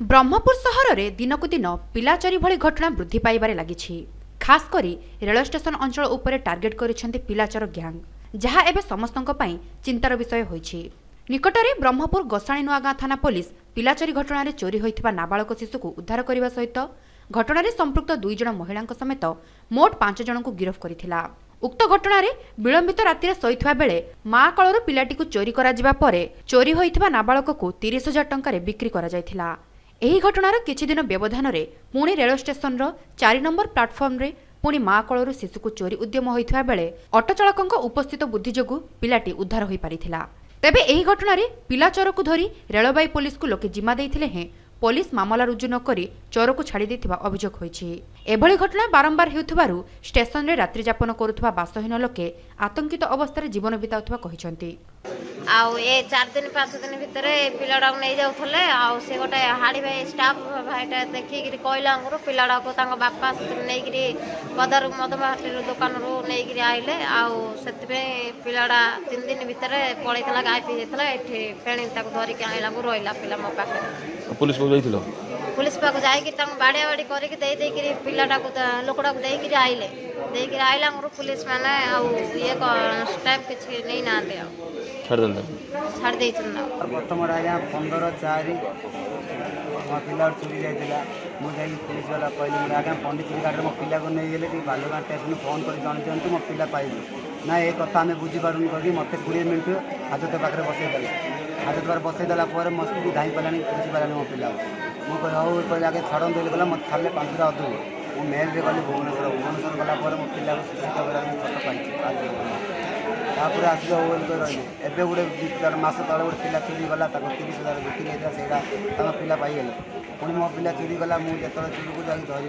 ब्रह्मपुर सहर में दिनकु दिन पिलाचोरी भली घटना वृद्धि पाइबारे लागिछि। खास करी रेल स्टेशन अंचल उपरे टार्गेट करिसेंति पिलाचोर ग्यांग, जहाँ एबे समस्तक पई चिंतार विषय होइछि। निकटरे ब्रह्मपुर गोसाणी नुआगाँ थाना पुलिस पिलाचोरी घटना रे चोरी होइथिबा नाबालक शिशु को उद्धार करने सहित घटना रे संपृक्त 2 जण महिला समेत मोट 5 जन को गिरफ्त करिथिला। उक्त घटना रे विलंबित राति सहित बेले माँ कलर पिलाटी को चोरी करा जिबा परे चोरी होइथिबा नाबालक को 30,000 टंका रे बिक्री करा जायथिला। एही घटनार किछि दिन व्यवधान रे पुणी रेल स्टेशन 4 नंबर प्लाटफर्म रे पुणी माँ कलर शिशु को चोरी उद्यम होइथिबा बेले ऑटो चालकଙ୍କ उपस्थित बुद्धि जोगु पिलाटी उद्धार होई पारिथिला। तेबे एही घटना रे पिला चोर को धरी रेलबाई पुलिस को लोके जिम्मा देइथिले हे पुलिस मामला रुजु न करी चोर को छाड़ी देथिबा अभियोग होइछि। एभली घटना बारंबार हेउथबारु स्टेशन रे रात्रि यापन करुथबा बासहीन लोके आतंकित अवस्था रे जीवन बिताउथबा कहिसंती। आउ ए 4 दिन 5 दिन भितर पिलाडा नहीं जाउथले आउ से गोटे हाड़ी भाई स्टाफ भाईटा देखि गिरी कहला अंगरो पिलाडा को तांग बापा नै गिरी बदर मदमाटी दुकान रो नै गिरी आइले आउ सेतबे पिलाडा 3 दिन भितर पळैतला गाय पी जेतला एठी फेणी ताको धरि के आइला को रोइला पिला मो पाखे। पुलिस को जाइथिलो पुलिस पाक जाई कि तांग बाड़िया बाड़ी करि के देई देई गिरी पिलाडा को लोकडा को देई गिरी आइले देई गिरी आइला अंगरो पुलिस माने आउ ये को स्टाफ किछ नै नाते छाड़ दे प्रथम आज्ञा 15/4 मो पिला चोरी जाइला मुझे पुलिस वाला कहली मुझे आज्ञा पंडित गाड़ी मो पिला को नहीं गले बालुगाँ स्टेशन फोन कर जन दिंतु मो पिला पाइबे ना ये कथा आम बुझीपारूँ करी मत 20 मिनट हाजत पाखे बसईदेला हाजत पाखे बसईदेला मो स्त्री धाई पारानी बुझीपारानी मो पिला मुझे हूँ कहले आगे छड़न दिल गला मत छाड़े 5 अधु मु मेल रे गली भुवनेश्वर गला मो पिला को शिक्षित करा फटो पाई तापर आसिल ओल कर रही एवं गोटे मस तले गोटे पिला चोरी गला 30,000 बिक्री होता से पिला पाइगले पुणी मो पिला चोरी गला मुझे जो चोरी को जाकर धरली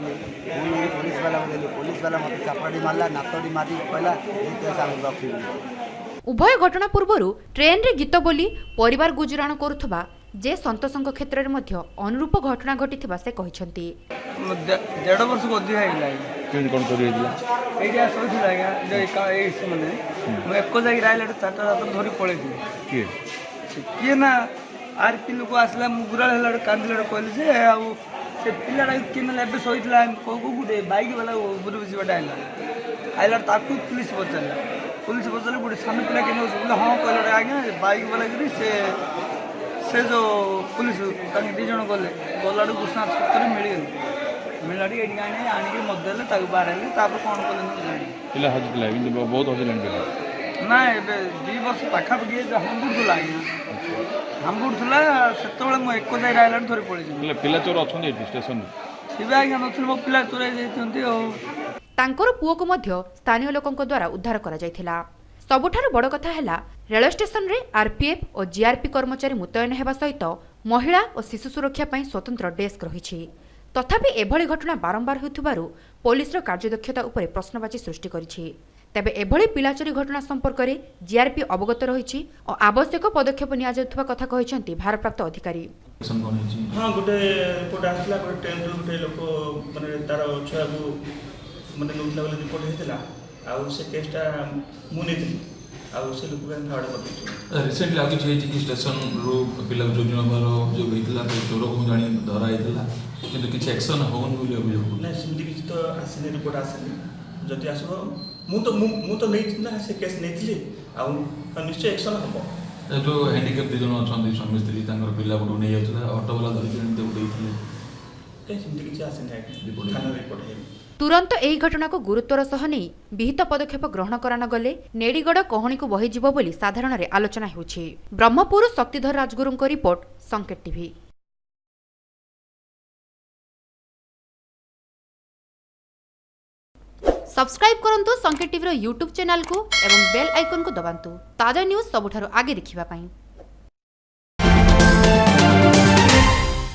मुझे पुलिस वाला को देली पुलिस वाला मत चापड़ी मारला नातड़ी मारी कहला रखी। उभय घटना पूर्व ट्रेन रे गीत बोली परिवार गुजराण करुथबा जे संतोषଙ୍କ क्षेत्र में अनुरूप घटना घटी से कहते 1.5 वर्ष को अधिक है कौन कर एरिया सोचला आज्ञा ए माने मैं एको जागी राइला 4टा रात धरी पळे थी किए ना आर कि लोक आसला मुगुरा हला कांदिला कहले जे आ से पिलाडा कि ना लेबे सोइतला को गुडे बाइक वाला ऊपर बिसी बटा आइला ताकू पुलिस बचले गुडे सामने पिला के बोले हां कहला आज्ञा बाइक वाला गिरी से जो पुलिस ताकि 2 जण गले गलाडू गुस्सा सत्तर मिलाड़ी एडी गाने आनी के मदले ताकू बारेले तापर कोन कोले पिला हजला बहुत हजलन पिला ना एबे 2 वर्ष पाखा पगे हमबुर दुला हमबुर दुला सेतबेले मो एको जाय राइला धरि पळे छी पिला चोर अछन स्टेशन सिबा आज्ञा नथुल मो पिला चोरै जैतंती ओ तांकर पुओ को मध्य स्थानीय लोकंक द्वारा उद्धार करा जायथिला। सबुठारु बड़ कथा हैला रेल स्टेशन रे आरपीएफ और जीआरपी कर्मचारी मुतयन हेबा सहित महिला और शिशु सुरक्षा पई स्वतंत्र डेस्क रहिछि। तथापि एभली घटना बारंबार होउथबारु पुलिस रो कार्यदक्षता उपरे प्रश्नवाची सृष्टि करिछि। तेबे एभली पिलाचोरी घटना संपर्क में जीआरपी अवगत रही और आवश्यक पदक्षेप निया जाउथबा कथा कहिसंती भारप्राप्त अधिकारी। हाँ गोटे रिपोर्ट आसला ट्रेन गोटे लोक माने तार छुआ को माने नउथला बेले रिपोर्ट हेतला आ से केसटा मु नेथि आ से लोक के फाड़ कर रिसेंटली आगे छै कि स्टेशन रो पिला चोरी नबार जो हेतला चोर को जानी धरा हेतला किंतु किछ एक्शन होन बोली अभियोग ना सिमती किछ तो आसने रिपोर्ट आसने जदि आसबो मु तो नहीं ना से केस नहीं आ निश्चय एक्शन हम जो हैंडीकैप 2 जन अछंती स्वामी स्त्री तांगर पिला को नै जाउतला ऑटो वाला धरि के उठैथिले के सिमती किछ आसने थाना रिपोर्ट है तुरंत एही घटना को गुरुत्वर सह नहीं विहित पदक्षेप ग्रहण करा न गले नेड़ीगढ़ कहणी को बही जीव बोली साधारण रे आलोचना हेउछि। ब्रह्मपुर शक्तिधर राजगुरु को रिपोर्ट संकेत टीवी। सब्सक्राइब करंतु संकेत टीवी रो यूट्यूब चैनल को एवं बेल आइकन को दबांतु ताजा न्यूज सबुठारु आगे देखिबा पई।